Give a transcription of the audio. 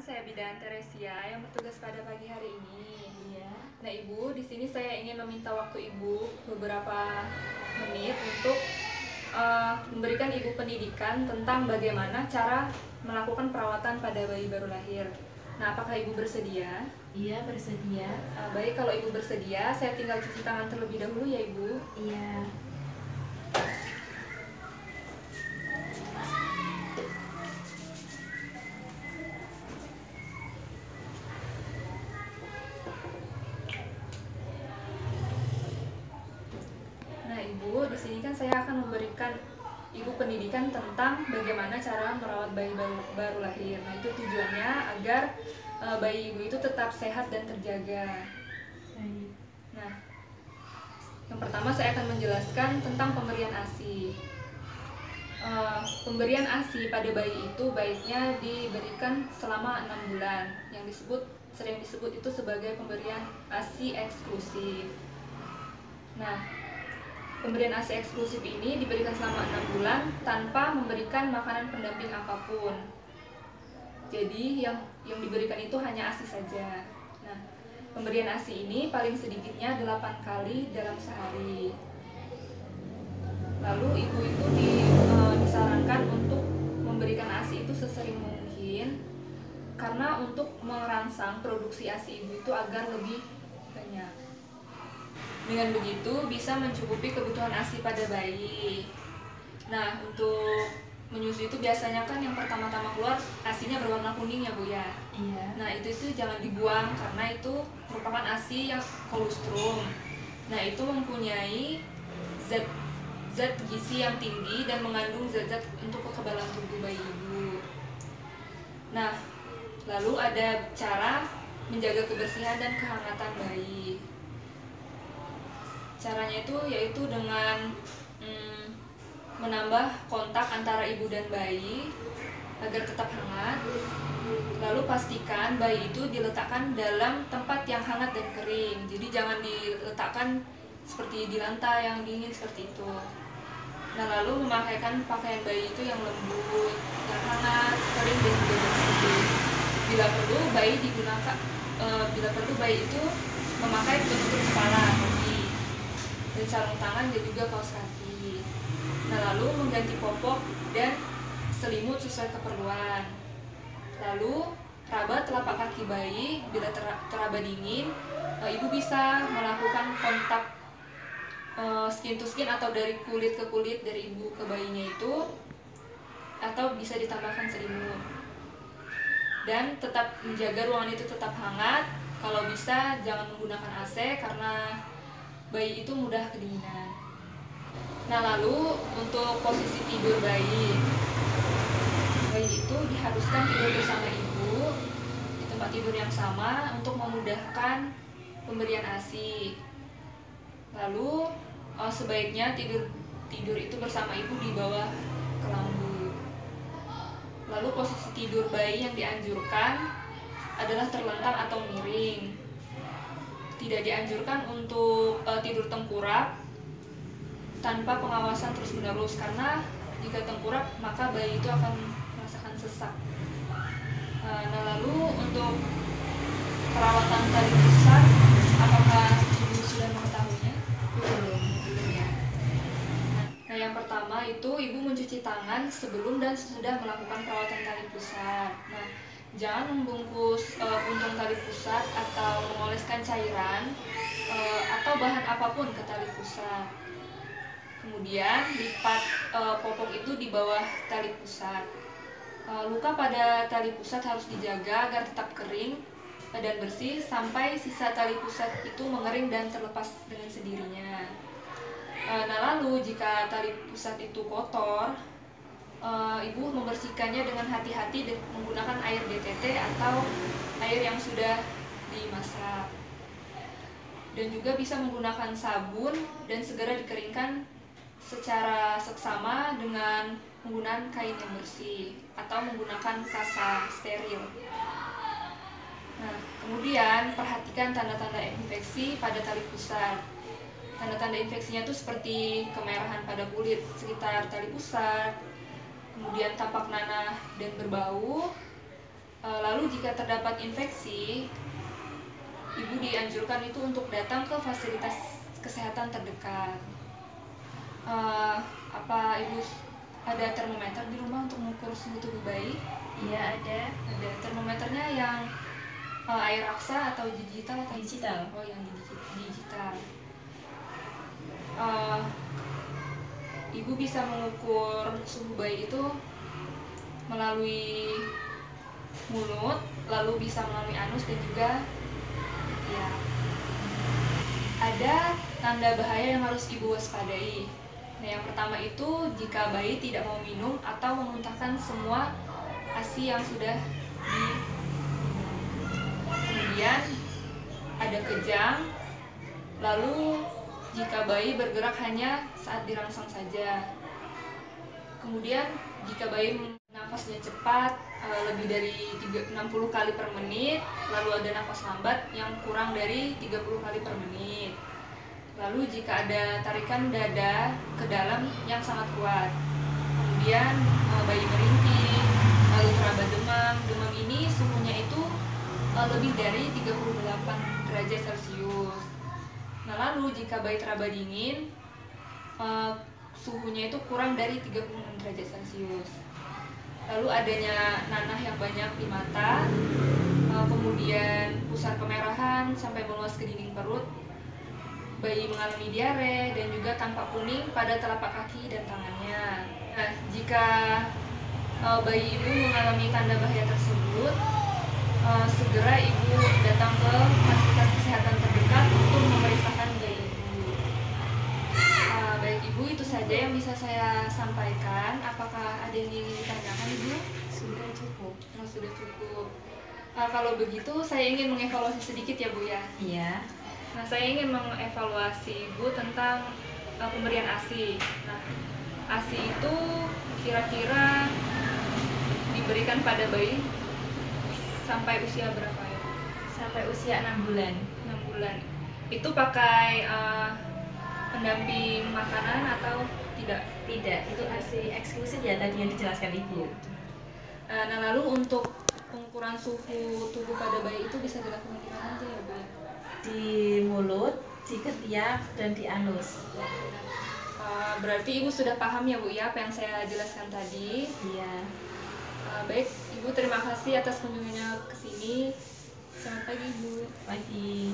saya Bidan Teresia yang bertugas pada pagi hari ini. Iya. Nah, Ibu, di sini saya ingin meminta waktu Ibu beberapa menit untuk memberikan Ibu pendidikan tentang bagaimana cara melakukan perawatan pada bayi baru lahir. Nah, apakah Ibu bersedia? Iya, bersedia. Baik, kalau Ibu bersedia, saya tinggal cuci tangan terlebih dahulu ya, Ibu. Iya. Nah, Ibu, di sini kan saya akan memberikan Ibu pendidikan tentang bagaimana cara merawat bayi baru lahir. Nah, itu tujuannya agar bayi Ibu itu tetap sehat dan terjaga. Baik. Nah, yang pertama saya akan menjelaskan tentang pemberian ASI. Pemberian ASI pada bayi itu baiknya diberikan selama 6 bulan, yang sering disebut itu sebagai pemberian ASI eksklusif. Nah, pemberian ASI eksklusif ini diberikan selama 6 bulan tanpa memberikan makanan pendamping apapun. Jadi yang diberikan itu hanya ASI saja. Nah, pemberian ASI ini paling sedikitnya 8 kali dalam sehari. Lalu ibu itu disarankan untuk memberikan ASI itu sesering mungkin karena untuk merangsang produksi ASI ibu itu agar lebih banyak. Dengan begitu bisa mencukupi kebutuhan ASI pada bayi. Nah, untuk menyusui itu biasanya kan yang pertama-tama keluar ASInya berwarna kuning ya Bu ya. Iya. Nah, itu jangan dibuang karena itu merupakan ASI yang kolostrum. Nah, itu mempunyai zat gizi yang tinggi dan mengandung zat-zat untuk kekebalan tubuh bayi ibu. Nah, lalu ada cara menjaga kebersihan dan kehangatan bayi. Caranya itu yaitu dengan menambah kontak antara ibu dan bayi agar tetap hangat. Lalu pastikan bayi itu diletakkan dalam tempat yang hangat dan kering. Jadi jangan diletakkan seperti di lantai yang dingin seperti itu. Nah, lalu memakaikan pakaian bayi itu yang lembut, yang hangat, kering dan juga bersih. Bila perlu bayi itu memakai penutup kepala, kaki, dan sarung tangan dan juga kaos kaki. Nah, lalu mengganti popok dan selimut sesuai keperluan. Lalu raba telapak kaki bayi bila teraba dingin, ibu bisa melakukan kontak skin to skin atau dari kulit ke kulit dari ibu ke bayinya itu, atau bisa ditambahkan selimut. Dan tetap menjaga ruangan itu tetap hangat. Kalau bisa jangan menggunakan AC karena bayi itu mudah kedinginan. Nah, lalu untuk posisi tidur bayi itu diharuskan tidur bersama ibu di tempat tidur yang sama untuk memudahkan pemberian ASI. Lalu sebaiknya tidur itu bersama ibu di bawah kelambu. Lalu posisi tidur bayi yang dianjurkan adalah terlentang atau miring. Tidak dianjurkan untuk tidur tengkurap tanpa pengawasan terus-menerus, karena jika tengkurap maka bayi itu akan merasakan sesak. Nah, lalu untuk perawatan tali pusar, apakah ibu sudah mengetahuinya? Belum ya. Nah, yang pertama itu ibu mencuci tangan sebelum dan sesudah melakukan perawatan tali pusar. Nah, jangan membungkus puntung tali pusat atau mengoleskan cairan atau bahan apapun ke tali pusat. Kemudian lipat popok itu di bawah tali pusat. Luka pada tali pusat harus dijaga agar tetap kering dan bersih sampai sisa tali pusat itu mengering dan terlepas dengan sendirinya. Nah, lalu jika tali pusat itu kotor, ibu membersihkannya dengan hati-hati menggunakan air DTT atau air yang sudah dimasak. Dan juga bisa menggunakan sabun dan segera dikeringkan secara seksama dengan menggunakan kain yang bersih atau menggunakan kasa steril. Nah, kemudian perhatikan tanda-tanda infeksi pada tali pusat. Tanda-tanda infeksinya itu seperti kemerahan pada kulit sekitar tali pusat, kemudian tampak nanah dan berbau, Lalu jika terdapat infeksi, ibu dianjurkan itu untuk datang ke fasilitas kesehatan terdekat. Apa ibu ada termometer di rumah untuk mengukur suhu tubuh bayi? Iya, ada. Ada termometernya yang air aksa atau digital atau Digital. Oh, yang digital. Ibu bisa mengukur suhu bayi itu melalui mulut, lalu bisa melalui anus dan juga ya. Ada tanda bahaya yang harus ibu waspadai. Nah, yang pertama itu jika bayi tidak mau minum atau memuntahkan semua ASI yang sudah kemudian ada kejang. Lalu jika bayi bergerak hanya saat dirangsang saja. Kemudian jika bayi nafasnya cepat, lebih dari 60 kali per menit, lalu ada nafas lambat yang kurang dari 30 kali per menit. Lalu jika ada tarikan dada ke dalam yang sangat kuat. Kemudian bayi merintih, lalu teraba demam. Demam ini suhunya itu lebih dari 38 derajat Celcius. Nah, lalu jika bayi teraba dingin, suhunya itu kurang dari 36 derajat Celcius. Lalu adanya nanah yang banyak di mata, kemudian pusar kemerahan sampai meluas ke dinding perut, bayi mengalami diare, dan juga tampak kuning pada telapak kaki dan tangannya. Nah, jika bayi ibu mengalami tanda bahaya tersebut, segera ibu datang ke fasilitas kesehatan terdekat untuk memeriksakan bayi ibu. Baik ibu, itu saja yang bisa saya sampaikan. Apakah ada yang ingin ditanyakan ibu? Sudah cukup. Oh, sudah cukup. Kalau begitu saya ingin mengevaluasi sedikit ya bu ya. Iya. Nah, saya ingin mengevaluasi ibu tentang pemberian ASI. Nah, ASI itu kira-kira diberikan pada bayi sampai usia berapa ya? Sampai usia 6 bulan. 6 bulan. Itu pakai pendamping makanan atau tidak? Tidak, itu ASI eksklusif ya tadi yang dijelaskan ibu. Nah, lalu untuk pengukuran suhu tubuh pada bayi itu bisa dilakukan di mana aja ya bu? Di mulut, di ketiak, dan di anus. Berarti ibu sudah paham ya bu ya apa yang saya jelaskan tadi? Iya. Baik, ibu terima kasih atas kunjungannya ke sini. Selamat pagi ibu. Pagi.